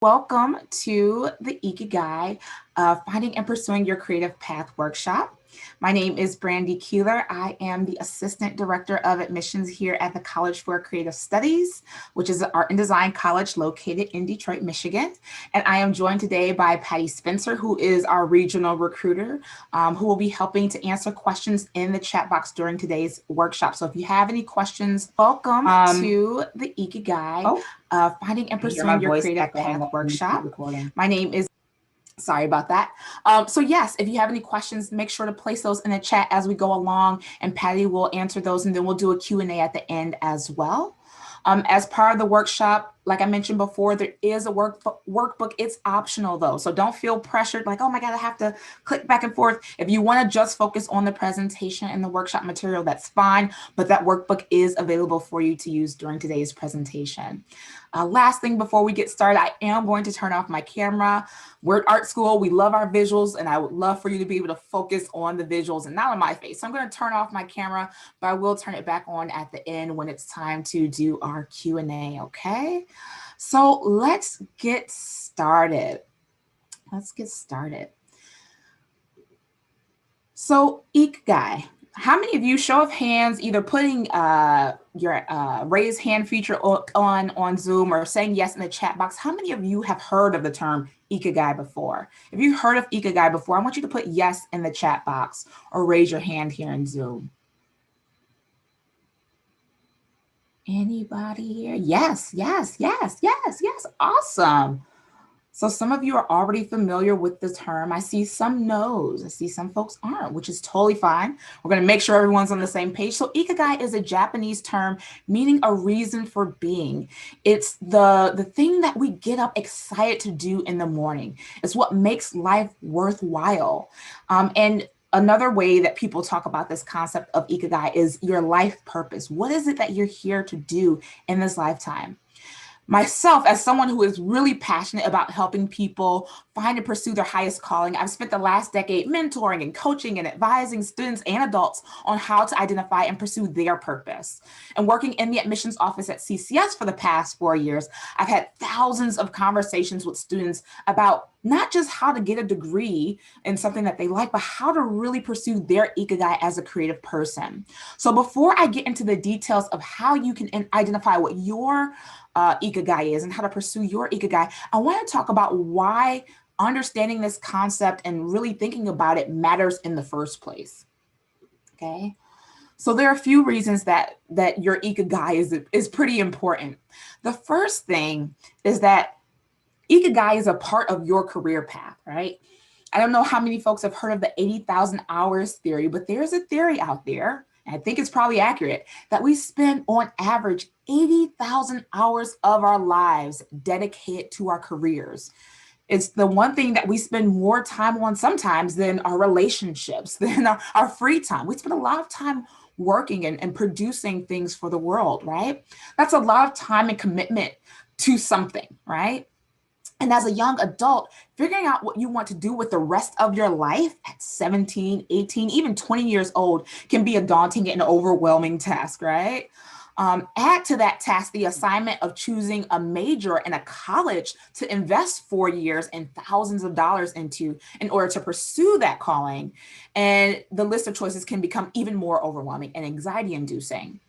Welcome to the Ikigai, Finding and Pursuing Your Creative Path workshop. My name is Brandy Keeler. I am the Assistant Director of Admissions here at the College for Creative Studies, which is an art and design college located in Detroit, Michigan. And I am joined today by Patty Spencer, who is our regional recruiter, who will be helping to answer questions in the chat box during today's workshop. So if you have any questions, welcome to the Ikigai, Finding and Pursuing Your Creative Path workshop. My name is Sorry about that. So yes, if you have any questions, make sure to place those in the chat as we go along, and Patty will answer those, and then we'll do a Q&A at the end as well. As part of the workshop, like I mentioned before, there is a workbook. It's optional though, so don't feel pressured like, oh my God, I have to click back and forth. If you want to just focus on the presentation and the workshop material, that's fine, but that workbook is available for you to use during today's presentation. Last thing before we get started, I am going to turn off my camera. We're at art school, we love our visuals, and I would love for you to be able to focus on the visuals and not on my face. So I'm going to turn off my camera, but I will turn it back on at the end when it's time to do our Q&A, okay? So let's get started. So Ikigai. How many of you, show of hands, either putting your raise hand feature on Zoom or saying yes in the chat box, how many of you have heard of the term Ikigai before? If you've heard of Ikigai before, I want you to put yes in the chat box or raise your hand here in Zoom. Anybody here? Yes. Awesome. So some of you are already familiar with the term. I see some no's. I see some folks aren't, which is totally fine. We're going to make sure everyone's on the same page. So Ikigai is a Japanese term meaning a reason for being. It's the thing that we get up excited to do in the morning. It's what makes life worthwhile. And another way that people talk about this concept of Ikigai is your life purpose. What is it that you're here to do in this lifetime? Myself, as someone who is really passionate about helping people find and pursue their highest calling, I've spent the last decade mentoring and coaching and advising students and adults on how to identify and pursue their purpose. And working in the admissions office at CCS for the past 4 years, I've had thousands of conversations with students about not just how to get a degree in something that they like, but how to really pursue their Ikigai as a creative person. So before I get into the details of how you can identify what your Ikigai is and how to pursue your Ikigai, I want to talk about why understanding this concept and really thinking about it matters in the first place. Okay. So there are a few reasons that your Ikigai is pretty important. The first thing is that Ikigai is a part of your career path, right? I don't know how many folks have heard of the 80,000 hours theory, but there's a theory out there, and I think it's probably accurate, that we spend on average 80,000 hours of our lives dedicated to our careers. It's the one thing that we spend more time on sometimes than our relationships, than our free time. We spend a lot of time working and producing things for the world, right? That's a lot of time and commitment to something, right? And as a young adult, figuring out what you want to do with the rest of your life at 17, 18, even 20 years old can be a daunting and overwhelming task, right? Add to that task the assignment of choosing a major in a college to invest 4 years and thousands of dollars into in order to pursue that calling. And the list of choices can become even more overwhelming and anxiety-inducing.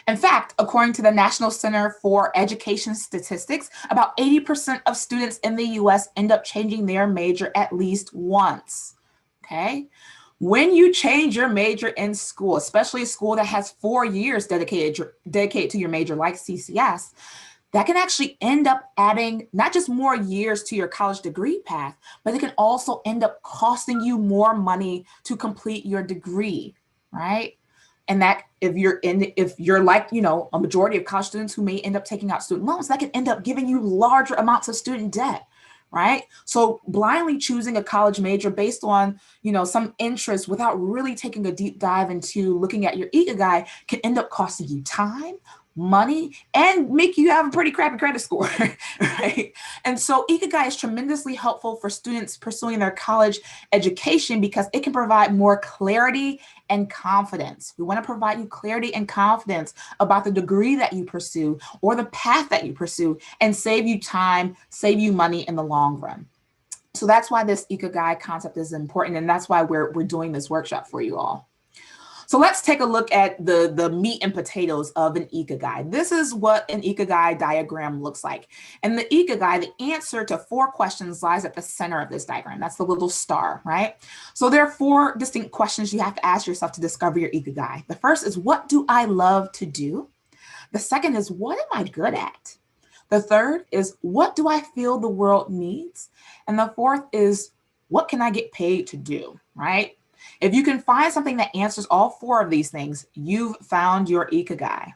In fact, according to the National Center for Education Statistics, about 80% of students in the US end up changing their major at least once, okay? When you change your major in school, especially a school that has 4 years dedicated to your major like CCS, that can actually end up adding not just more years to your college degree path, but it can also end up costing you more money to complete your degree, right? And that if you're like, a majority of college students who may end up taking out student loans, that can end up giving you larger amounts of student debt, right? So blindly choosing a college major based on, some interest without really taking a deep dive into looking at your Ikigai can end up costing you time, money, and make you have a pretty crappy credit score, right? And so Ikigai is tremendously helpful for students pursuing their college education because it can provide more clarity and confidence. We want to provide you clarity and confidence about the degree that you pursue or the path that you pursue and save you time, save you money in the long run. So that's why this Ikigai concept is important, and that's why we're doing this workshop for you all. So let's take a look at the meat and potatoes of an Ikigai. This is what an Ikigai diagram looks like. And the Ikigai, the answer to 4 questions lies at the center of this diagram. That's the little star, right? So there are 4 distinct questions you have to ask yourself to discover your Ikigai. The first is, what do I love to do? The second is, what am I good at? The third is, what do I feel the world needs? And the fourth is, what can I get paid to do, right? If you can find something that answers all 4 of these things, you've found your Ikigai.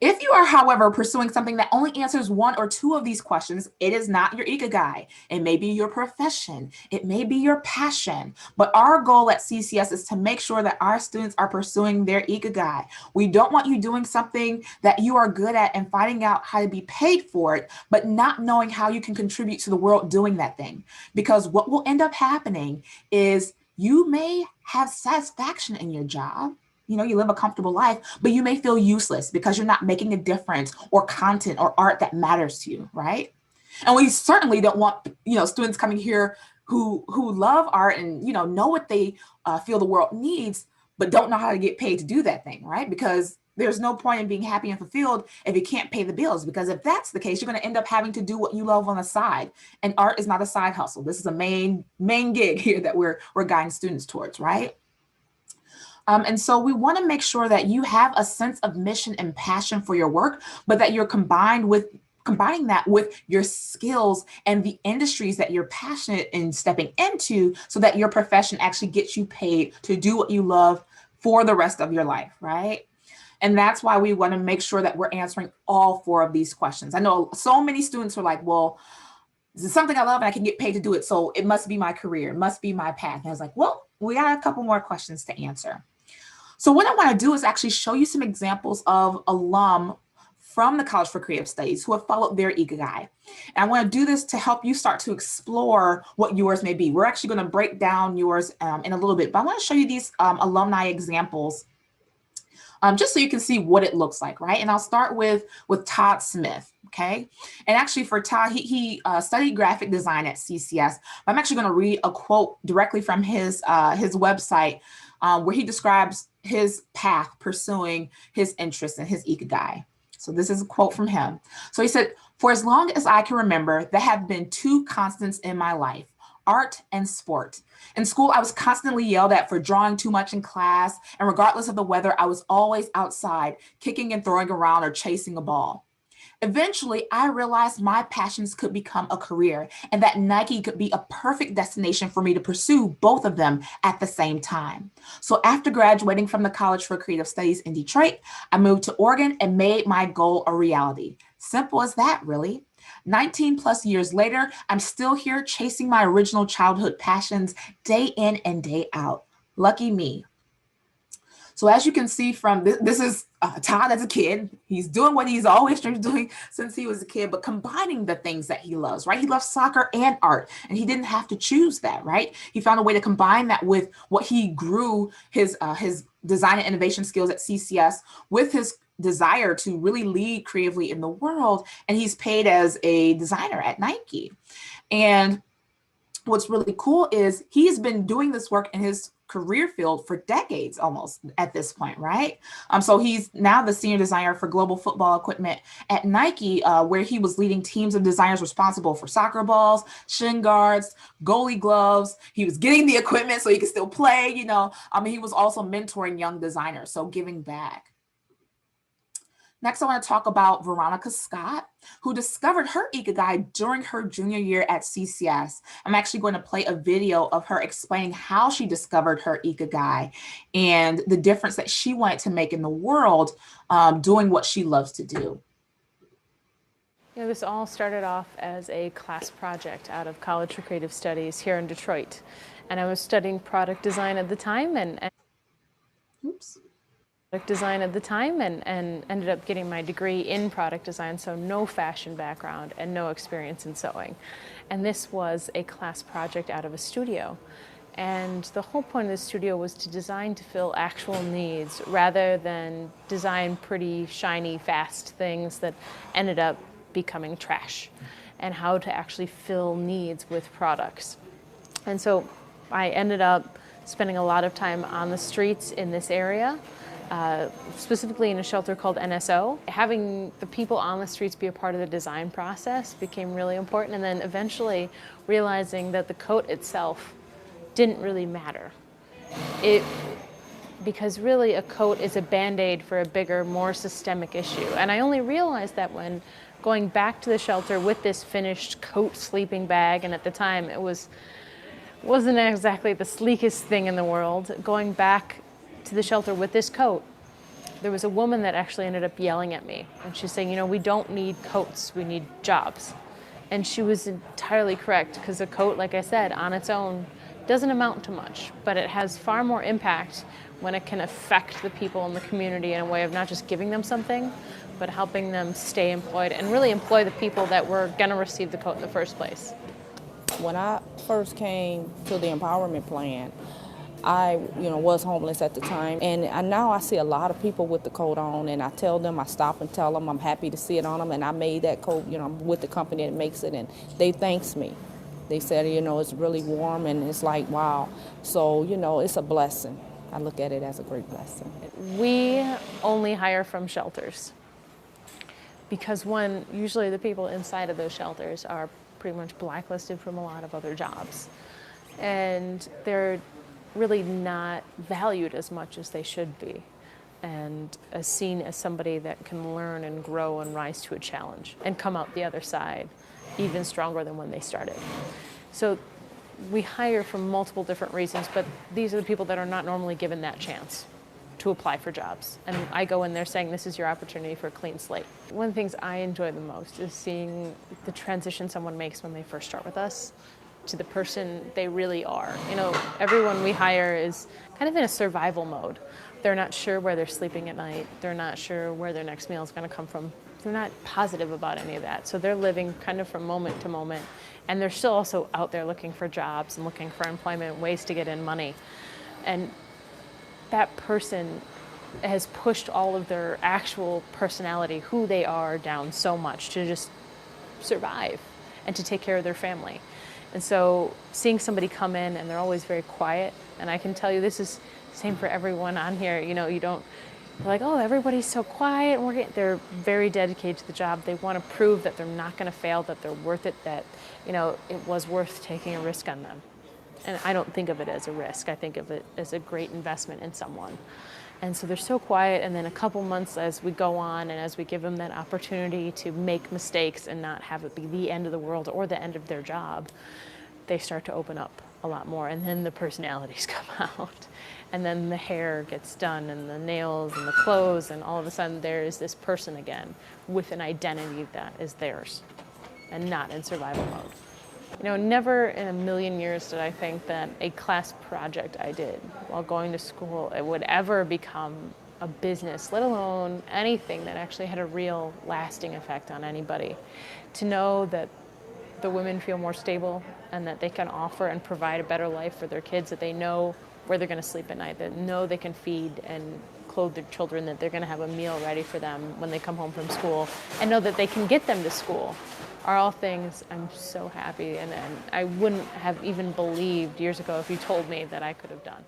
If you are, however, pursuing something that only answers 1 or 2 of these questions, it is not your Ikigai. It may be your profession. It may be your passion. But our goal at CCS is to make sure that our students are pursuing their Ikigai. We don't want you doing something that you are good at and finding out how to be paid for it, but not knowing how you can contribute to the world doing that thing. Because what will end up happening is you may have satisfaction in your job. You know, you live a comfortable life, but you may feel useless because you're not making a difference or content or art that matters to you, right? And we certainly don't want, students coming here who love art and, know what they feel the world needs, but don't know how to get paid to do that thing, right? Because there's no point in being happy and fulfilled if you can't pay the bills, because if that's the case, you're going to end up having to do what you love on the side. And art is not a side hustle. This is a main gig here that we're guiding students towards, right? And so we want to make sure that you have a sense of mission and passion for your work, but that you're combining that with your skills and the industries that you're passionate in stepping into, so that your profession actually gets you paid to do what you love for the rest of your life, right? And that's why we want to make sure that we're answering all 4 of these questions. I know so many students are like, well, this is something I love and I can get paid to do it, so it must be my career, it must be my path. And I was like, well, we got a couple more questions to answer. So what I want to do is actually show you some examples of alum from the College for Creative Studies who have followed their Ikigai. And I want to do this to help you start to explore what yours may be. We're actually going to break down yours in a little bit, but I want to show you these alumni examples just so you can see what it looks like, right? And I'll start with Todd Smith, okay? And actually for Todd, he studied graphic design at CCS. I'm actually going to read a quote directly from his website where he describes his path pursuing his interests and his Ikigai. So this is a quote from him. So he said, "For as long as I can remember, there have been 2 constants in my life: art and sport. In school, I was constantly yelled at for drawing too much in class, and regardless of the weather, I was always outside, kicking and throwing around or chasing a ball. Eventually, I realized my passions could become a career and that Nike could be a perfect destination for me to pursue both of them at the same time. So after graduating from the College for Creative Studies in Detroit, I moved to Oregon and made my goal a reality. Simple as that, really. 19 plus years later, I'm still here chasing my original childhood passions day in and day out. Lucky me." So as you can see from this is Todd as a kid. He's doing what he's always dreamed of doing since he was a kid, but combining the things that he loves, right? He loves soccer and art, and he didn't have to choose that, right? He found a way to combine that with what he grew his design and innovation skills at CCS with his desire to really lead creatively in the world, and he's paid as a designer at Nike. And what's really cool is he's been doing this work in his career field for decades almost at this point, right? So he's now the senior designer for global football equipment at Nike, where he was leading teams of designers responsible for soccer balls, shin guards, goalie gloves. He was getting the equipment so he could still play, he was also mentoring young designers, so giving back. Next, I want to talk about Veronica Scott, who discovered her Ikigai during her junior year at CCS. I'm actually going to play a video of her explaining how she discovered her Ikigai and the difference that she wanted to make in the world doing what she loves to do. This all started off as a class project out of College for Creative Studies here in Detroit. And I was studying product design at the time. Oops. design at the time and ended up getting my degree in product design, so no fashion background and no experience in sewing. And this was a class project out of a studio. And the whole point of the studio was to design to fill actual needs rather than design pretty, shiny, fast things that ended up becoming trash, and how to actually fill needs with products. And so I ended up spending a lot of time on the streets in this area, specifically in a shelter called NSO. Having the people on the streets be a part of the design process became really important, and then eventually realizing that the coat itself didn't really matter. Because really a coat is a Band-Aid for a bigger, more systemic issue. And I only realized that when going back to the shelter with this finished coat sleeping bag, and at the time it wasn't exactly the sleekest thing in the world, going back to the shelter with this coat, there was a woman that actually ended up yelling at me. And she's saying, you know, we don't need coats, we need jobs. And she was entirely correct, because a coat, like I said, on its own doesn't amount to much, but it has far more impact when it can affect the people in the community in a way of not just giving them something, but helping them stay employed and really employ the people that were going to receive the coat in the first place. When I first came to the empowerment plan, I, was homeless at the time, and now I see a lot of people with the coat on, and I tell them, I stop and tell them I'm happy to see it on them, and I made that coat, I'm with the company that makes it, and they thanks me. They said, it's really warm, and it's like, wow. So, it's a blessing. I look at it as a great blessing. We only hire from shelters, because one, usually the people inside of those shelters are pretty much blacklisted from a lot of other jobs, and they're really not valued as much as they should be, and as seen as somebody that can learn and grow and rise to a challenge and come out the other side even stronger than when they started. So we hire for multiple different reasons, but these are the people that are not normally given that chance to apply for jobs. And I go in there saying, this is your opportunity for a clean slate. One of the things I enjoy the most is seeing the transition someone makes when they first start with us to the person they really are. Everyone we hire is kind of in a survival mode. They're not sure where they're sleeping at night. They're not sure where their next meal is going to come from. They're not positive about any of that. So they're living kind of from moment to moment. And they're still also out there looking for jobs and looking for employment, ways to get in money. And that person has pushed all of their actual personality, who they are, down so much to just survive and to take care of their family. And so seeing somebody come in and they're always very quiet, and I can tell you this is the same for everyone on here, you don't, like, oh, everybody's so quiet, and they're very dedicated to the job. They want to prove that they're not going to fail, that they're worth it, that, it was worth taking a risk on them. And I don't think of it as a risk. I think of it as a great investment in someone. And so they're so quiet, and then a couple months as we go on and as we give them that opportunity to make mistakes and not have it be the end of the world or the end of their job, they start to open up a lot more, and then the personalities come out. And then the hair gets done, and the nails and the clothes, and all of a sudden there is this person again with an identity that is theirs and not in survival mode. Never in a million years did I think that a class project I did while going to school, it would ever become a business, let alone anything that actually had a real lasting effect on anybody. To know that the women feel more stable and that they can offer and provide a better life for their kids, that they know where they're going to sleep at night, that know they can feed and clothe their children, that they're going to have a meal ready for them when they come home from school, and know that they can get them to school, are all things I'm so happy, and I wouldn't have even believed years ago if you told me that I could have done.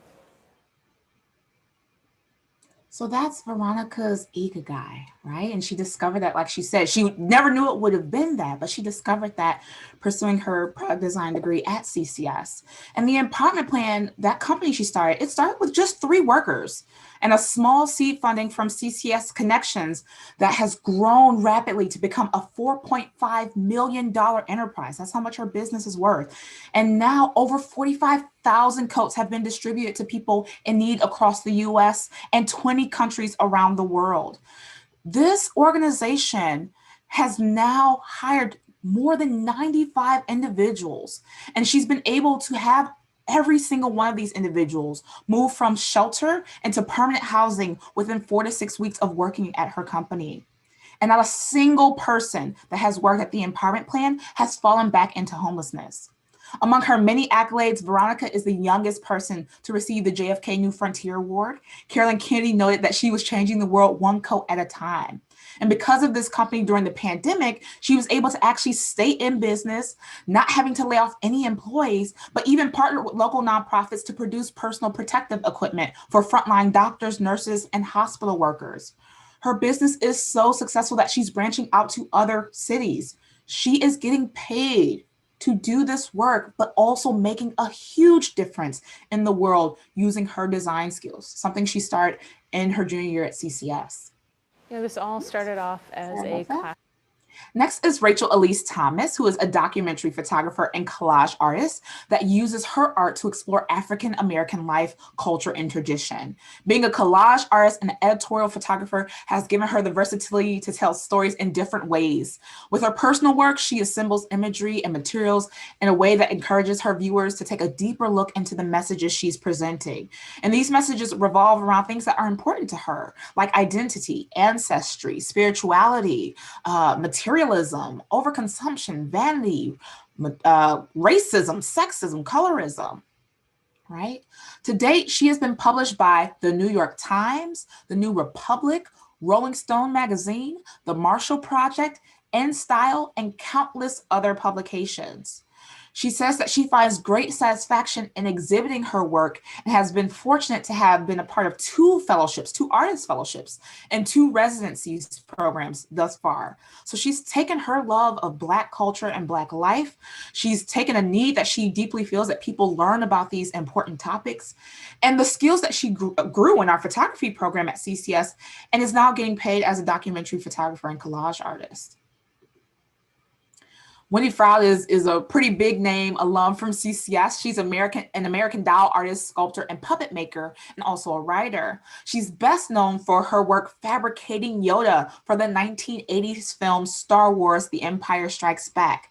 So that's Veronica's Ikigai, right? And she discovered that, like she said, she never knew it would have been that, but she discovered that pursuing her product design degree at CCS. And the empowerment plan, that company she started, it started with just 3 workers and a small seed funding from CCS Connections that has grown rapidly to become a $4.5 million enterprise. That's how much her business is worth. And now over 45,000 coats have been distributed to people in need across the US and 20 countries around the world. This organization has now hired more than 95 individuals, and she's been able to have Every single one of these individuals moved from shelter into permanent housing within 4 to 6 weeks of working at her company. And not a single person that has worked at the Empowerment Plan has fallen back into homelessness. Among her many accolades, Veronica is the youngest person to receive the JFK New Frontier Award. Carolyn Kennedy noted that she was changing the world one coat at a time. And because of this company during the pandemic, she was able to actually stay in business, not having to lay off any employees, but even partner with local nonprofits to produce personal protective equipment for frontline doctors, nurses, and hospital workers. Her business is so successful that she's branching out to other cities. She is getting paid to do this work, but also making a huge difference in the world using her design skills, something she started in her junior year at CCS. This all started off as a class. Next is Rachel Elise Thomas, who is a documentary photographer and collage artist that uses her art to explore African American life, culture, and tradition. Being a collage artist and editorial photographer has given her the versatility to tell stories in different ways. With her personal work, she assembles imagery and materials in a way that encourages her viewers to take a deeper look into the messages she's presenting. And these messages revolve around things that are important to her, like identity, ancestry, spirituality, materialism, overconsumption, vanity, racism, sexism, colorism, right? To date, she has been published by the New York Times, the New Republic, Rolling Stone magazine, the Marshall Project, InStyle, and countless other publications. She says that she finds great satisfaction in exhibiting her work and has been fortunate to have been a part of 2 artist fellowships, and 2 residencies programs thus far. So she's taken her love of Black culture and Black life. She's taken a need that she deeply feels that people learn about these important topics, and the skills that she grew in our photography program at CCS, and is now getting paid as a documentary photographer and collage artist. Wendy Froud is a pretty big name alum from CCS. She's an American doll artist, sculptor, and puppet maker, and also a writer. She's best known for her work fabricating Yoda for the 1980s film Star Wars: The Empire Strikes Back.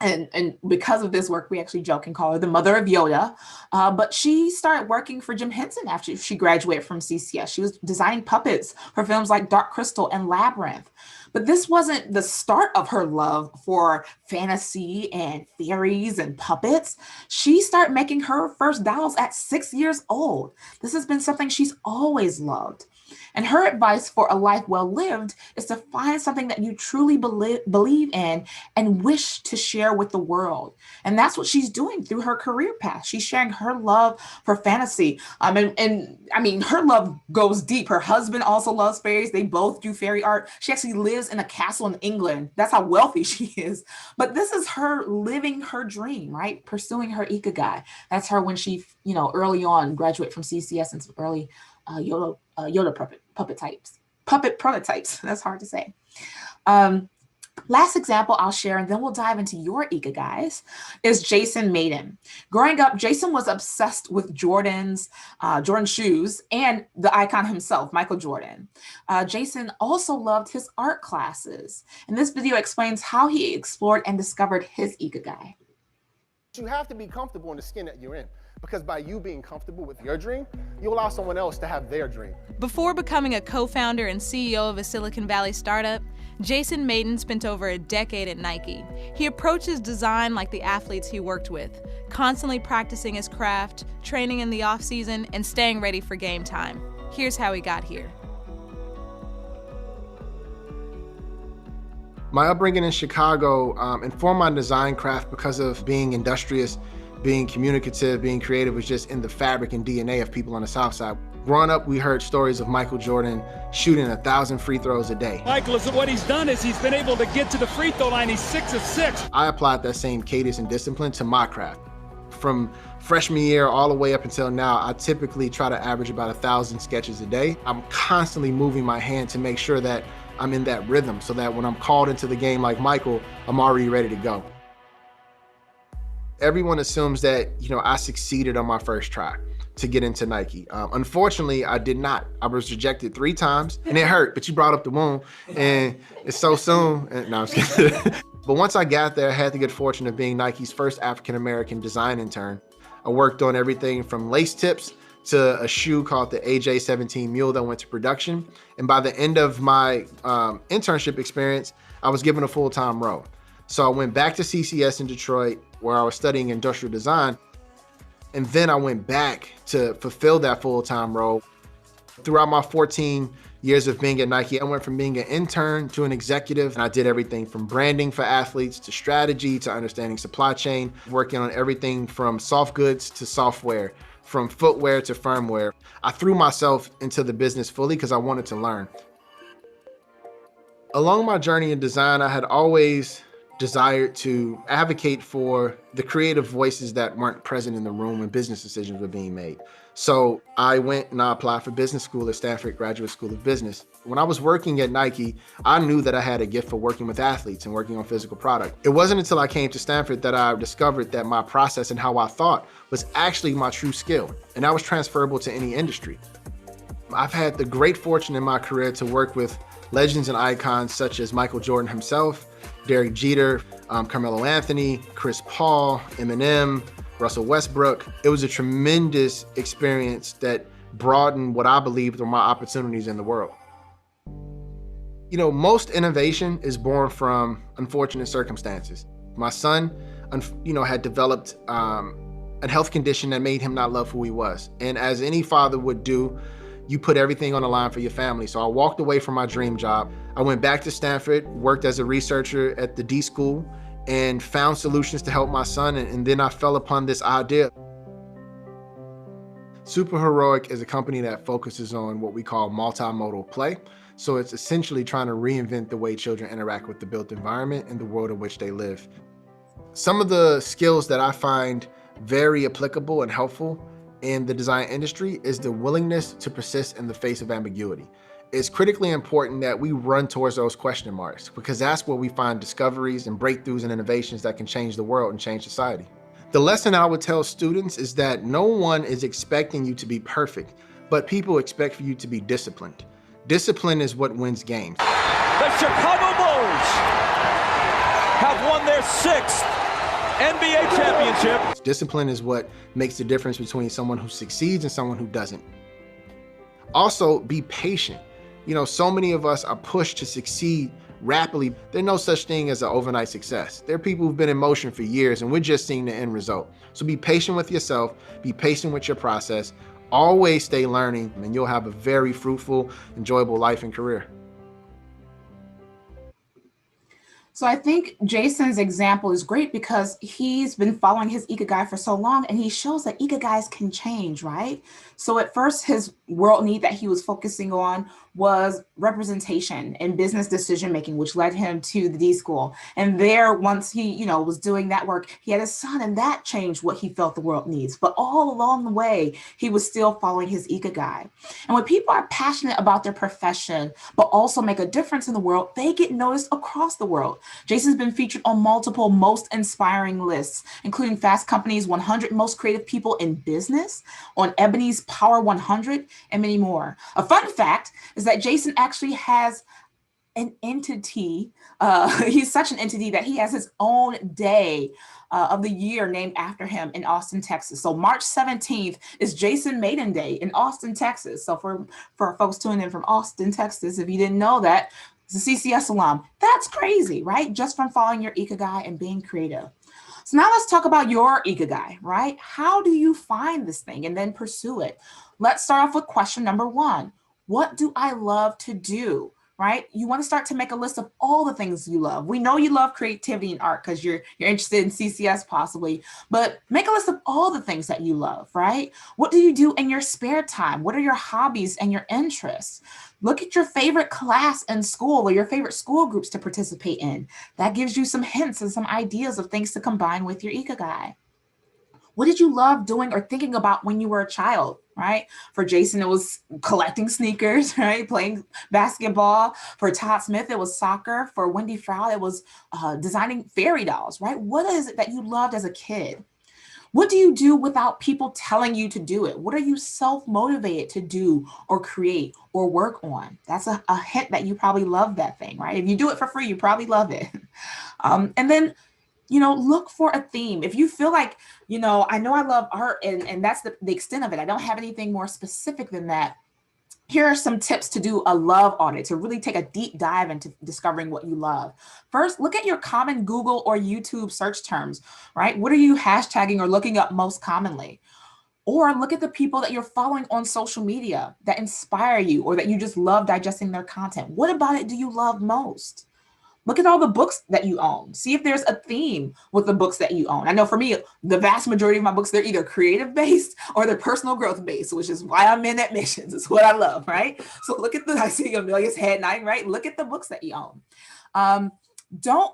And because of this work, we actually joke and call her the mother of Yoda. But she started working for Jim Henson after she graduated from CCS. She was designing puppets for films like Dark Crystal and Labyrinth. But this wasn't the start of her love for fantasy and fairies and puppets. She started making her first dolls at 6 years old. This has been something she's always loved. And her advice for a life well lived is to find something that you truly believe in and wish to share with the world. And that's what she's doing through her career path. She's sharing her love for fantasy. And I mean, her love goes deep. Her husband also loves fairies. They both do fairy art. She actually lives in a castle in England. That's how wealthy she is. But this is her living her dream, right? Pursuing her Ikigai. That's her when she, early on graduate from CCS and some early Yoda puppet prototypes. That's hard to say. Last example I'll share, and then we'll dive into your Ikigais, is Jason Maiden. Growing up, Jason was obsessed with Jordan shoes and the icon himself, Michael Jordan. Jason also loved his art classes. And this video explains how he explored and discovered his Ikigai. You have to be comfortable in the skin that you're in. Because by you being comfortable with your dream, you allow someone else to have their dream. Before becoming a co-founder and CEO of a Silicon Valley startup, Jason Maiden spent over a decade at Nike. He approaches design like the athletes he worked with, constantly practicing his craft, training in the off-season, and staying ready for game time. Here's how he got here. My upbringing in Chicago informed my design craft because of being industrious, being communicative, being creative was just in the fabric and DNA of people on the South Side. Growing up, we heard stories of Michael Jordan shooting 1,000 free throws a day. Michael, what he's done is he's been able to get to the free throw line. He's 6 of 6. I applied that same cadence and discipline to my craft. From freshman year all the way up until now, I typically try to average about 1,000 sketches a day. I'm constantly moving my hand to make sure that I'm in that rhythm so that when I'm called into the game like Michael, I'm already ready to go. Everyone assumes that, I succeeded on my first try to get into Nike. Unfortunately, I did not. I was rejected 3 times and it hurt, but you brought up the wound and it's so soon. No, I'm just kidding. But once I got there, I had the good fortune of being Nike's first African-American design intern. I worked on everything from lace tips to a shoe called the AJ-17 Mule that went to production. And by the end of my internship experience, I was given a full-time role. So I went back to CCS in Detroit, where I was studying industrial design. And then I went back to fulfill that full-time role. Throughout my 14 years of being at Nike, I went from being an intern to an executive, and I did everything from branding for athletes to strategy to understanding supply chain, working on everything from soft goods to software, from footwear to firmware. I threw myself into the business fully because I wanted to learn. Along my journey in design, I had always desired to advocate for the creative voices that weren't present in the room when business decisions were being made. So I went and I applied for business school at Stanford Graduate School of Business. When I was working at Nike, I knew that I had a gift for working with athletes and working on physical product. It wasn't until I came to Stanford that I discovered that my process and how I thought was actually my true skill, and that was transferable to any industry. I've had the great fortune in my career to work with legends and icons such as Michael Jordan himself, Derek Jeter, Carmelo Anthony, Chris Paul, Eminem, Russell Westbrook. It was a tremendous experience that broadened what I believed were my opportunities in the world. You know, most innovation is born from unfortunate circumstances. My son, had developed a health condition that made him not love who he was. And as any father would do, you put everything on the line for your family. So I walked away from my dream job. I went back to Stanford, worked as a researcher at the D School, and found solutions to help my son. And then I fell upon this idea. Super Heroic is a company that focuses on what we call multimodal play. So it's essentially trying to reinvent the way children interact with the built environment and the world in which they live. Some of the skills that I find very applicable and helpful in the design industry is the willingness to persist in the face of ambiguity. It's critically important that we run towards those question marks, because that's where we find discoveries and breakthroughs and innovations that can change the world and change society. The lesson I would tell students is that no one is expecting you to be perfect, but people expect for you to be disciplined. Discipline is what wins games. The Chicago Bulls have won their 6th NBA championship. Discipline is what makes the difference between someone who succeeds and someone who doesn't. Also, be patient. You know, so many of us are pushed to succeed rapidly. There's no such thing as an overnight success. There are people who've been in motion for years and we're just seeing the end result. So be patient with yourself, be patient with your process, always stay learning, and you'll have a very fruitful, enjoyable life and career. So I think Jason's example is great because he's been following his Ikigai for so long, and he shows that Ikigais can change, right? So at first, his world need that he was focusing on was representation in business decision-making, which led him to the D School. And there, once he, was doing that work, he had a son, and that changed what he felt the world needs. But all along the way, he was still following his Ikigai. And when people are passionate about their profession, but also make a difference in the world, they get noticed across the world. Jason's been featured on multiple most inspiring lists, including Fast Company's 100 Most Creative People in Business, on Ebony's Power 100, and many more. A fun fact is that Jason actually has an entity. He's such an entity that he has his own day of the year named after him in Austin, Texas. So March 17th is Jason Maiden Day in Austin, Texas. So for folks tuning in from Austin, Texas, if you didn't know that, it's a CCS alum. That's crazy, right? Just from following your Ikigai and being creative. So now let's talk about your Ikigai, right? How do you find this thing and then pursue it? Let's start off with question number 1. What do I love to do? Right? You want to start to make a list of all the things you love. We know you love creativity and art because you're interested in CCS possibly, but make a list of all the things that you love, right? What do you do in your spare time? What are your hobbies and your interests? Look at your favorite class in school or your favorite school groups to participate in. That gives you some hints and some ideas of things to combine with your Ikigai. What did you love doing or thinking about when you were a child, right? For Jason, it was collecting sneakers, right? Playing basketball. For Todd Smith, it was soccer. For Wendy Frau, it was designing fairy dolls, right? What is it that you loved as a kid? What do you do without people telling you to do it? What are you self-motivated to do or create or work on? That's a hint that you probably love that thing, right? If you do it for free, you probably love it. And then, look for a theme. If you feel like, I know I love art and that's the extent of it. I don't have anything more specific than that. Here are some tips to do a love audit, to really take a deep dive into discovering what you love. First, look at your common Google or YouTube search terms, right? What are you hashtagging or looking up most commonly? Or look at the people that you're following on social media that inspire you or that you just love digesting their content. What about it do you love most? Look at all the books that you own. See if there's a theme with the books that you own. I know for me, the vast majority of my books, they're either creative based or they're personal growth based, which is why I'm in admissions. It's what I love, right? So look at I see Amelia's head nodding, right? Look at the books that you own.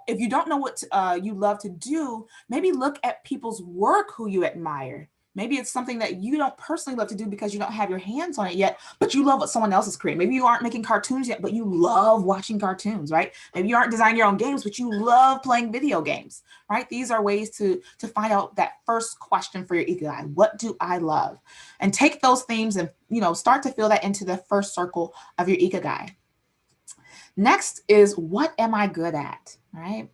If you don't know what you love to do, maybe look at people's work who you admire. Maybe it's something that you don't personally love to do because you don't have your hands on it yet, but you love what someone else is creating. Maybe you aren't making cartoons yet, but you love watching cartoons, right? Maybe you aren't designing your own games, but you love playing video games, right? These are ways to find out that first question for your Ikigai. What do I love? And take those themes and, start to fill that into the first circle of your Ikigai. Next is, what am I good at, right?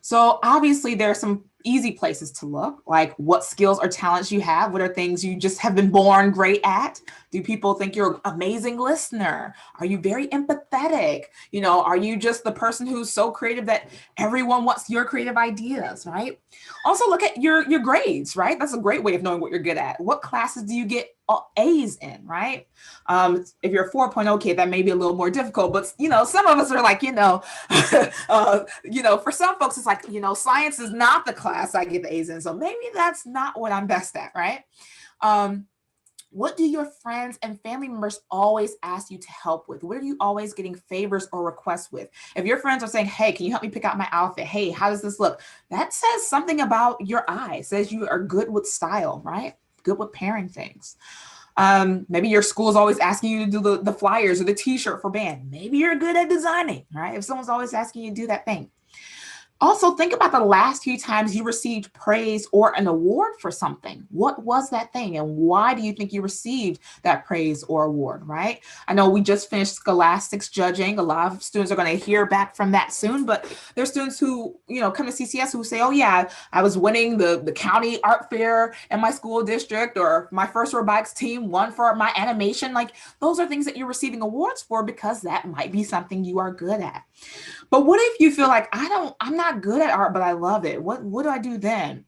So obviously there are some easy places to look, like what skills or talents you have. What are things you just have been born great at? Do people think you're an amazing listener? Are you very empathetic? Are you just the person who's so creative that everyone wants your creative ideas, right? Also look at your grades, right? That's a great way of knowing what you're good at. What classes do you get A's in, right? If you're a 4.0 kid, that may be a little more difficult, but some of us are like, for some folks, it's like, science is not the class I get the A's in. So maybe that's not what I'm best at, right? What do your friends and family members always ask you to help with? What are you always getting favors or requests with? If your friends are saying, hey, can you help me pick out my outfit? Hey, how does this look? That says something about your eye. It says you are good with style, right? Good with pairing things. Maybe your school is always asking you to do the flyers or the t-shirt for band. Maybe you're good at designing, right? If someone's always asking you to do that thing. Also, think about the last few times you received praise or an award for something. What was that thing? And why do you think you received that praise or award, right? I know we just finished Scholastics judging. A lot of students are going to hear back from that soon, but there's students who, come to CCS who say, oh yeah, I was winning the county art fair in my school district, or my first robotics team won for my animation. Like, those are things that you're receiving awards for because that might be something you are good at. But what if you feel like, I'm not good at art, but I love it? What do I do then?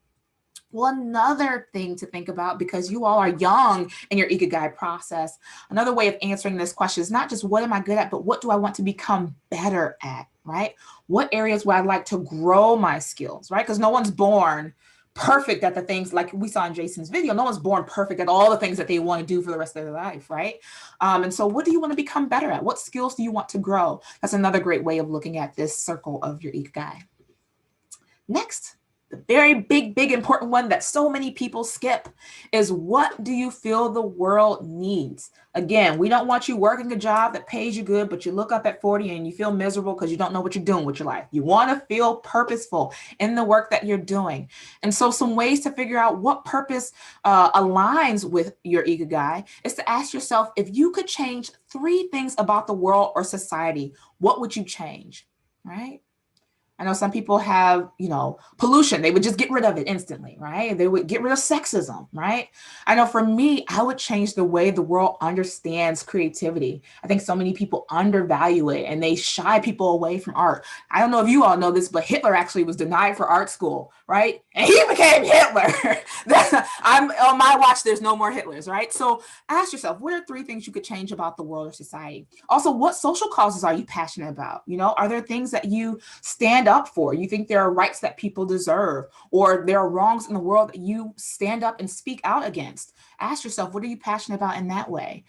Well, another thing to think about, because you all are young in your Ikigai process, another way of answering this question is not just what am I good at, but what do I want to become better at, right? What areas would I like to grow my skills, right? Because no one's born perfect at the things, like we saw in Jason's video. No one's born perfect at all the things that they want to do for the rest of their life, right? And so what do you want to become better at? What skills do you want to grow? That's another great way of looking at this circle of your Ikigai. Next, the very big, important one that so many people skip is, what do you feel the world needs? Again, we don't want you working a job that pays you good, but you look up at 40 and you feel miserable because you don't know what you're doing with your life. You want to feel purposeful in the work that you're doing. And so some ways to figure out what purpose aligns with your Ikigai is to ask yourself, if you could change 3 things about the world or society, what would you change, right? I know some people have, pollution. They would just get rid of it instantly, right? They would get rid of sexism, right? I know for me, I would change the way the world understands creativity. I think so many people undervalue it and they shy people away from art. I don't know if you all know this, but Hitler actually was denied for art school, right? And he became Hitler. I'm on my watch, there's no more Hitlers, right? So ask yourself, what are 3 things you could change about the world or society? Also, what social causes are you passionate about? Are there things that you stand up for? You think there are rights that people deserve, or there are wrongs in the world that you stand up and speak out against? Ask yourself, what are you passionate about in that way?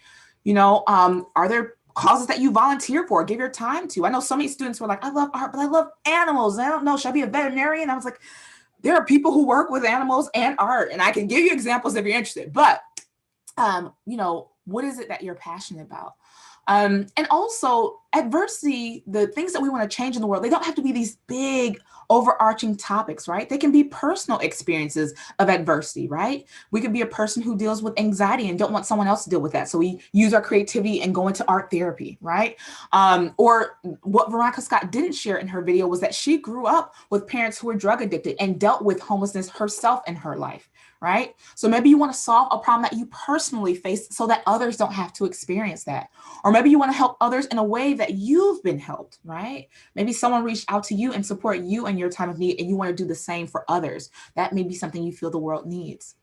Are there causes that you volunteer for, give your time to? I know so many students were like, I love art, but I love animals. I don't know, should I be a veterinarian? I was like, there are people who work with animals and art, and I can give you examples if you're interested, but what is it that you're passionate about? And also adversity, the things that we want to change in the world, they don't have to be these big overarching topics, right? They can be personal experiences of adversity, right? We could be a person who deals with anxiety and don't want someone else to deal with that. So we use our creativity and go into art therapy, right? Or what Veronica Scott didn't share in her video was that she grew up with parents who were drug addicted and dealt with homelessness herself in her life, right? So maybe you want to solve a problem that you personally face so that others don't have to experience that. Or maybe you want to help others in a way that you've been helped, right? Maybe someone reached out to you and support you in your time of need and you want to do the same for others. That may be something you feel the world needs.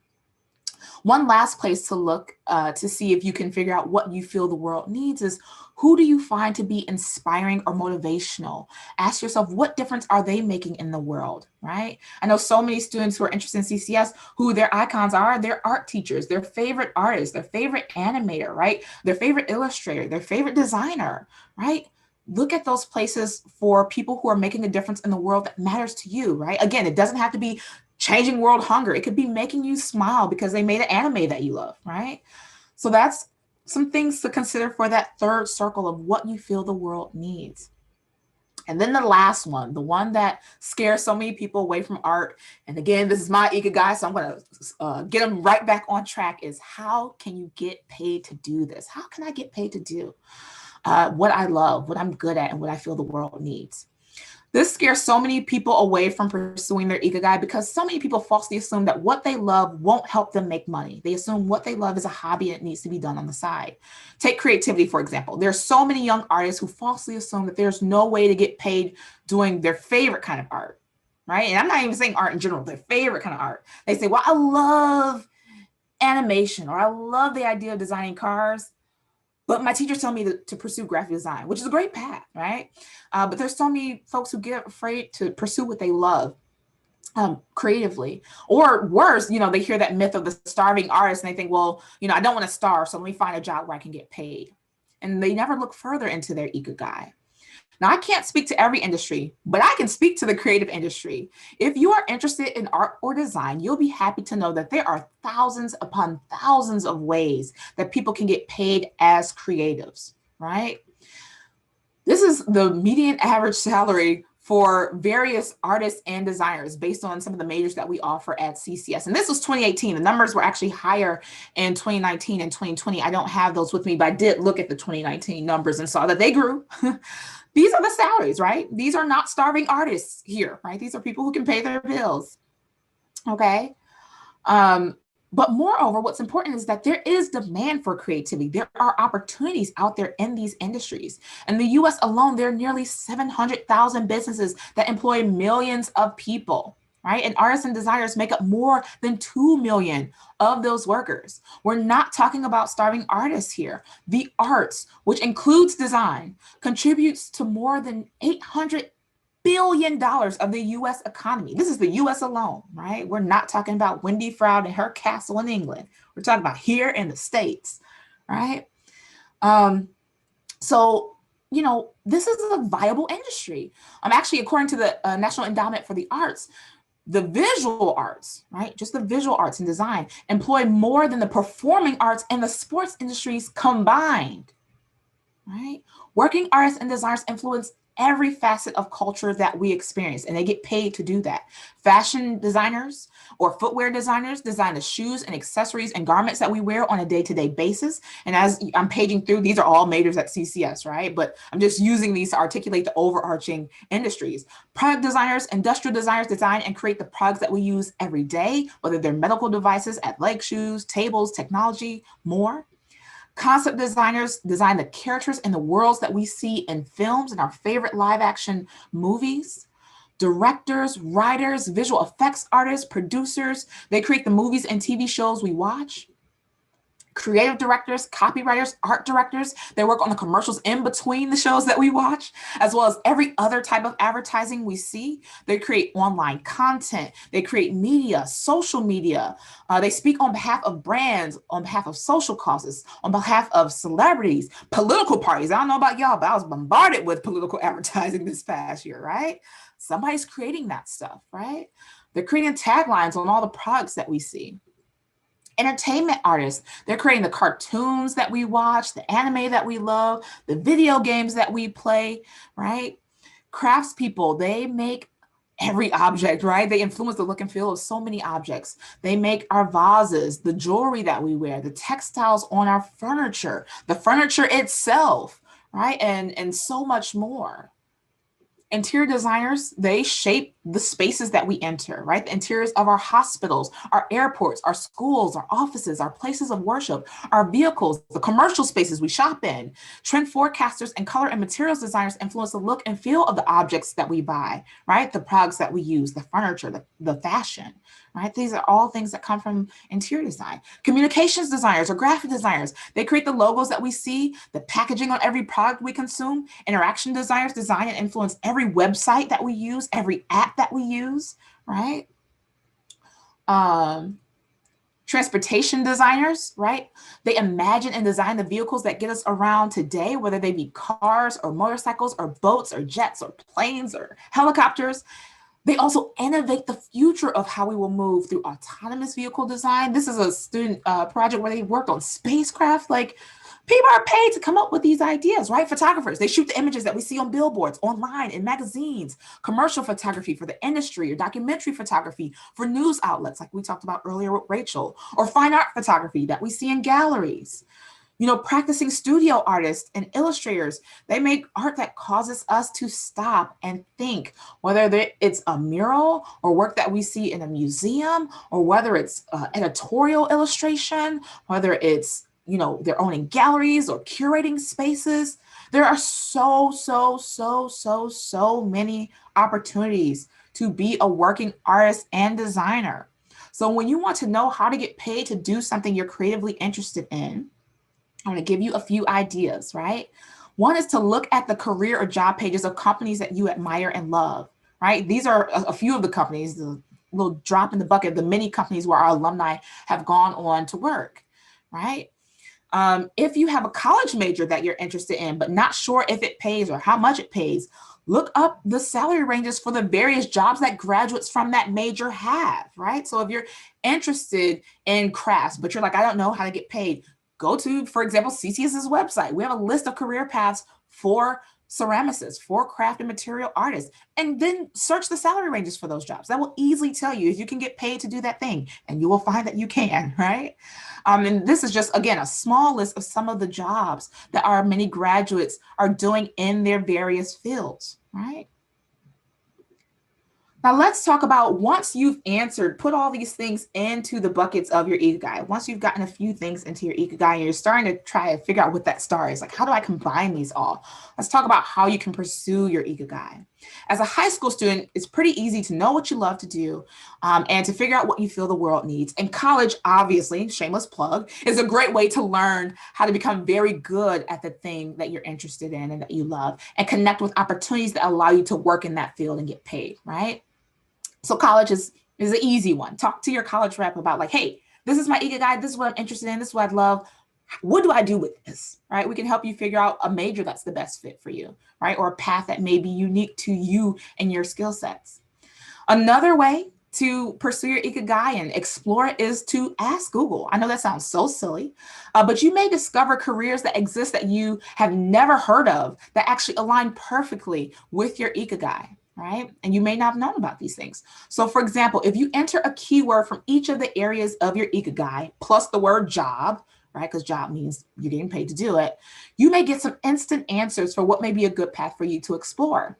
One last place to look to see if you can figure out what you feel the world needs is, who do you find to be inspiring or motivational? Ask yourself, what difference are they making in the world, right? I know so many students who are interested in CCS who their icons are their art teachers, their favorite artist, their favorite animator, right? Their favorite illustrator, their favorite designer, right? Look at those places for people who are making a difference in the world that matters to you, right? Again, it doesn't have to be changing world hunger. It could be making you smile because they made an anime that you love, right? So that's some things to consider for that third circle of what you feel the world needs. And then the last one, the one that scares so many people away from art. And again, this is my Ikigai, so I'm going to get them right back on track, is how can you get paid to do this? How can I get paid to do what I love, what I'm good at, and what I feel the world needs? This scares so many people away from pursuing their Ikigai because so many people falsely assume that what they love won't help them make money. They assume what they love is a hobby and it needs to be done on the side. Take creativity, for example. There's so many young artists who falsely assume that there's no way to get paid doing their favorite kind of art, right? And I'm not even saying art in general, their favorite kind of art. They say, well, I love animation, or I love the idea of designing cars, but my teachers tell me to pursue graphic design, which is a great path, right? But there's so many folks who get afraid to pursue what they love creatively. Or worse, they hear that myth of the starving artist and they think, well, I don't want to starve, so let me find a job where I can get paid. And they never look further into their Ikigai. Now, I can't speak to every industry, but I can speak to the creative industry. If you are interested in art or design, you'll be happy to know that there are thousands upon thousands of ways that people can get paid as creatives, right? This is the median average salary for various artists and designers based on some of the majors that we offer at CCS. And this was 2018. The numbers were actually higher in 2019 and 2020. I don't have those with me, but I did look at the 2019 numbers and saw that they grew. These are the salaries, right? These are not starving artists here, right? These are people who can pay their bills, okay? But moreover, what's important is that there is demand for creativity. There are opportunities out there in these industries. In the US alone, there are nearly 700,000 businesses that employ millions of people, right? And artists and designers make up more than 2 million of those workers. We're not talking about starving artists here. The arts, which includes design, contributes to more than $800 billion of the US economy. This is the US alone, right? We're not talking about Wendy Froud and her castle in England. We're talking about here in the States, right? So, this is a viable industry. Actually, according to the National Endowment for the Arts, the visual arts, right? Just the visual arts and design employ more than the performing arts and the sports industries combined, right? Working artists and designers influence every facet of culture that we experience, and they get paid to do that. Fashion designers or footwear designers design the shoes and accessories and garments that we wear on a day-to-day basis. And as I'm paging through, these are all majors at CCS, right? But I'm just using these to articulate the overarching industries. Product designers, industrial designers design and create the products that we use every day, whether they're medical devices, athletic shoes, tables, technology, more. Concept designers design the characters and the worlds that we see in films and our favorite live action movies. Directors, writers, visual effects artists, producers, they create the movies and TV shows we watch. Creative directors, copywriters, art directors, they work on the commercials in between the shows that we watch, as well as every other type of advertising we see. They create online content, they create media, social media. They speak on behalf of brands, on behalf of social causes, on behalf of celebrities, political parties. I don't know about y'all, but I was bombarded with political advertising this past year, right? Somebody's creating that stuff, right? They're creating taglines on all the products that we see. Entertainment artists, they're creating the cartoons that we watch, the anime that we love, the video games that we play, right? Craftspeople, they make every object, right? They influence the look and feel of so many objects. They make our vases, the jewelry that we wear, the textiles on our furniture, the furniture itself, right? And so much more. Interior designers, they shape the spaces that we enter, right? The interiors of our hospitals, our airports, our schools, our offices, our places of worship, our vehicles, the commercial spaces we shop in. Trend forecasters and color and materials designers influence the look and feel of the objects that we buy, right? The products that we use, the furniture, the fashion, right? These are all things that come from interior design. Communications designers or graphic designers, they create the logos that we see, the packaging on every product we consume. Interaction designers design and influence every website that we use, every app that we use, right? Transportation designers, right? They imagine and design the vehicles that get us around today, whether they be cars or motorcycles or boats or jets or planes or helicopters. They also innovate the future of how we will move through autonomous vehicle design. This is a student project where they worked on spacecraft. Like, people are paid to come up with these ideas, right? Photographers, they shoot the images that we see on billboards, online, in magazines, commercial photography for the industry, or documentary photography for news outlets, like we talked about earlier with Rachel, or fine art photography that we see in galleries. You know, practicing studio artists and illustrators, they make art that causes us to stop and think, whether it's a mural or work that we see in a museum, or whether it's editorial illustration, whether it's, you know, they're owning galleries or curating spaces. There are so many opportunities to be a working artist and designer. So when you want to know how to get paid to do something you're creatively interested in, I'm going to give you a few ideas, right? One is to look at the career or job pages of companies that you admire and love, right? These are a few of the companies, the little drop in the bucket, the many companies where our alumni have gone on to work, right? If you have a college major that you're interested in, but not sure if it pays or how much it pays, look up the salary ranges for the various jobs that graduates from that major have, right? So if you're interested in crafts, but you're like, I don't know how to get paid, go to, for example, CCS's website. We have a list of career paths for ceramicists, for craft and material artists, and then search the salary ranges for those jobs. That will easily tell you if you can get paid to do that thing, and you will find that you can, right? And this is just, again, a small list of some of the jobs that our many graduates are doing in their various fields, right? Now let's talk about, once you've answered, put all these things into the buckets of your Ikigai. Once you've gotten a few things into your Ikigai and you're starting to try to figure out what that star is, like, how do I combine these all? Let's talk about how you can pursue your Ikigai. As a high school student, it's pretty easy to know what you love to do and to figure out what you feel the world needs. And college, obviously, shameless plug, is a great way to learn how to become very good at the thing that you're interested in and that you love, and connect with opportunities that allow you to work in that field and get paid, right? So college is an easy one. Talk to your college rep about, like, hey, this is my Ikigai, this is what I'm interested in, this is what I'd love. What do I do with this, right? We can help you figure out a major that's the best fit for you, right? Or a path that may be unique to you and your skill sets. Another way to pursue your Ikigai and explore it is to ask Google. I know that sounds so silly, but you may discover careers that exist that you have never heard of that actually align perfectly with your Ikigai, right? And you may not have known about these things. So for example, if you enter a keyword from each of the areas of your Ikigai, plus the word job, right? Because job means you're getting paid to do it, you may get some instant answers for what may be a good path for you to explore.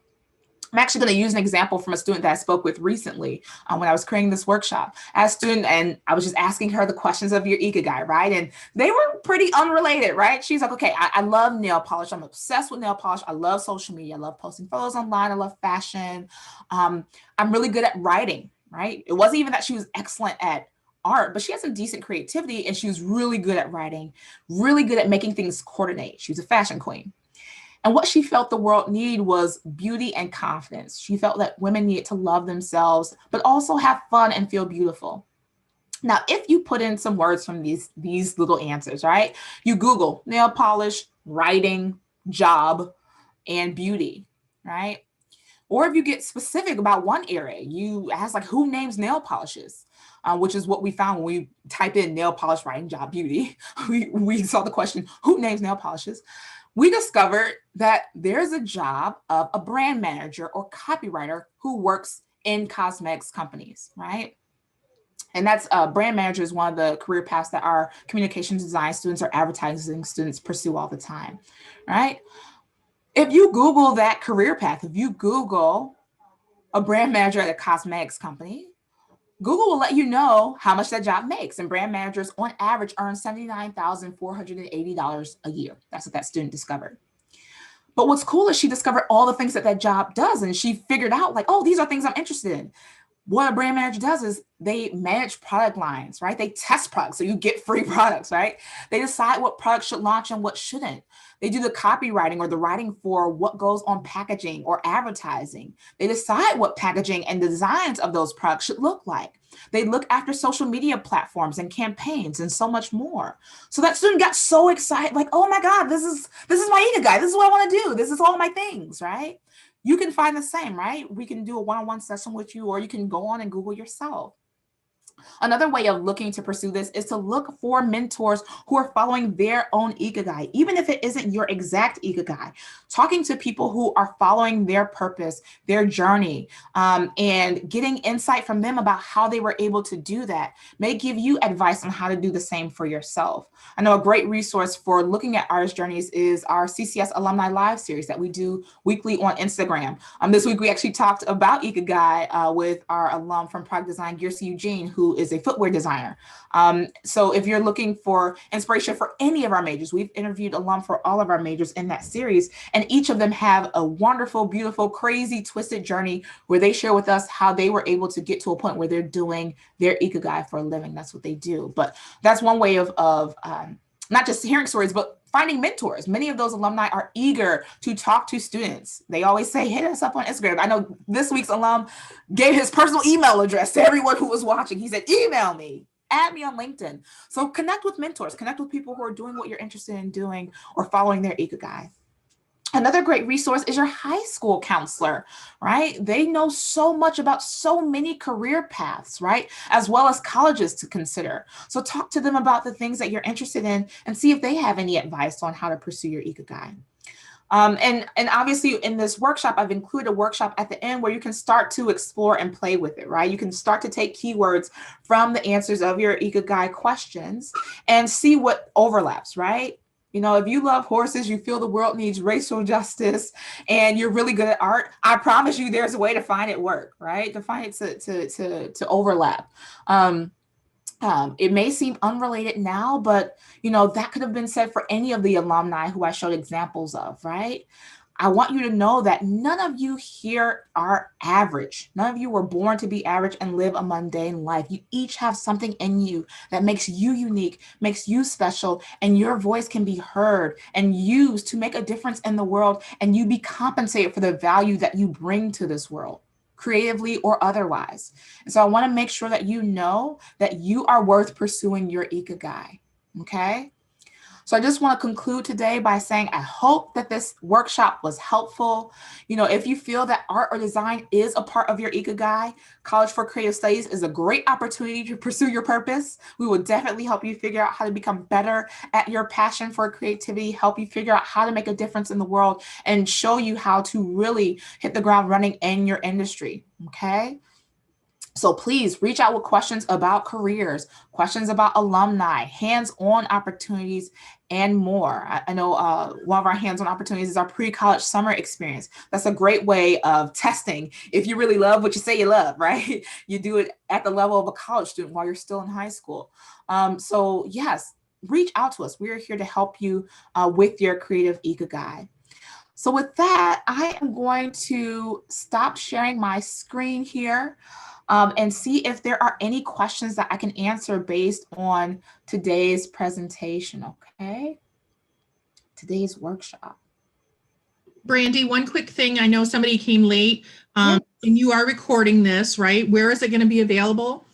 I'm actually going to use an example from a student that I spoke with recently when I was creating this workshop. As a student, and I was just asking her the questions of your Ikigai, right? And they were pretty unrelated, right? She's like, okay, I love nail polish. I'm obsessed with nail polish. I love social media. I love posting photos online. I love fashion. I'm really good at writing, right? It wasn't even that she was excellent at art, but she had some decent creativity, and she was really good at writing, really good at making things coordinate. She was a fashion queen. And what she felt the world needed was beauty and confidence. She felt that women needed to love themselves, but also have fun and feel beautiful. Now, if you put in some words from these little answers, right? You Google nail polish, writing, job, and beauty, right? Or if you get specific about one area, you ask like, who names nail polishes? Which is what we found when we type in nail polish writing job beauty. We saw the question, who names nail polishes? We discovered that there's a job of a brand manager or copywriter who works in cosmetics companies, right? And that's brand manager is one of the career paths that our communications design students or advertising students pursue all the time, right? If you Google that career path, if you Google a brand manager at a cosmetics company, Google will let you know how much that job makes. And brand managers on average earn $79,480 a year. That's what that student discovered. But what's cool is she discovered all the things that that job does. And she figured out like, oh, these are things I'm interested in. What a brand manager does is they manage product lines, right? They test products, so you get free products, right? They decide what products should launch and what shouldn't. They do the copywriting or the writing for what goes on packaging or advertising. They decide what packaging and designs of those products should look like. They look after social media platforms and campaigns and so much more. So that student got so excited, like, oh my God, this is my Ikigai. This is what I want to do. This is all my things, right? You can find the same, right? We can do a one-on-one session with you, or you can go on and Google yourself. Another way of looking to pursue this is to look for mentors who are following their own Ikigai, even if it isn't your exact Ikigai. Talking to people who are following their purpose, their journey, and getting insight from them about how they were able to do that may give you advice on how to do the same for yourself. I know a great resource for looking at artist journeys is our CCS Alumni Live series that we do weekly on Instagram. This week, we actually talked about Ikigai with our alum from Product Design, Girsi Eugene, who is a footwear designer. So if you're looking for inspiration for any of our majors, we've interviewed alum for all of our majors in that series, and each of them have a wonderful, beautiful, crazy, twisted journey where they share with us how they were able to get to a point where they're doing their Ikigai for a living. That's what they do. But that's one way of not just hearing stories, but finding mentors. Many of those alumni are eager to talk to students. They always say, hit us up on Instagram. I know this week's alum gave his personal email address to everyone who was watching. He said, email me, add me on LinkedIn. So connect with mentors, connect with people who are doing what you're interested in doing or following their Ikigai. Another great resource is your high school counselor, right? They know so much about so many career paths, right? As well as colleges to consider. So talk to them about the things that you're interested in and see if they have any advice on how to pursue your Ikigai. And obviously in this workshop, I've included a workshop at the end where you can start to explore and play with it, right? You can start to take keywords from the answers of your Ikigai questions and see what overlaps, right? You know, if you love horses, you feel the world needs racial justice, and you're really good at art, I promise you there's a way to find it work, right? To find it to overlap. It may seem unrelated now, but you know, that could have been said for any of the alumni who I showed examples of, right? I want you to know that none of you here are average. None of you were born to be average and live a mundane life. You each have something in you that makes you unique, makes you special, and your voice can be heard and used to make a difference in the world, and you be compensated for the value that you bring to this world, creatively or otherwise. And so I want to make sure that you know that you are worth pursuing your Ikigai, okay? So I just want to conclude today by saying I hope that this workshop was helpful. You know, if you feel that art or design is a part of your Ikigai, College for Creative Studies is a great opportunity to pursue your purpose. We will definitely help you figure out how to become better at your passion for creativity, help you figure out how to make a difference in the world, and show you how to really hit the ground running in your industry, okay? So please reach out with questions about careers, questions about alumni, hands-on opportunities, and more. I know one of our hands-on opportunities is our pre-college summer experience. That's a great way of testing if you really love what you say you love, right? You do it at the level of a college student while you're still in high school. So yes, reach out to us. We are here to help you with your creative Ikigai. So with that, I am going to stop sharing my screen here. And see if there are any questions that I can answer based on today's presentation, okay? Today's workshop. Brandy, one quick thing. I know somebody came late, and you are recording this, right? Where is it going to be available?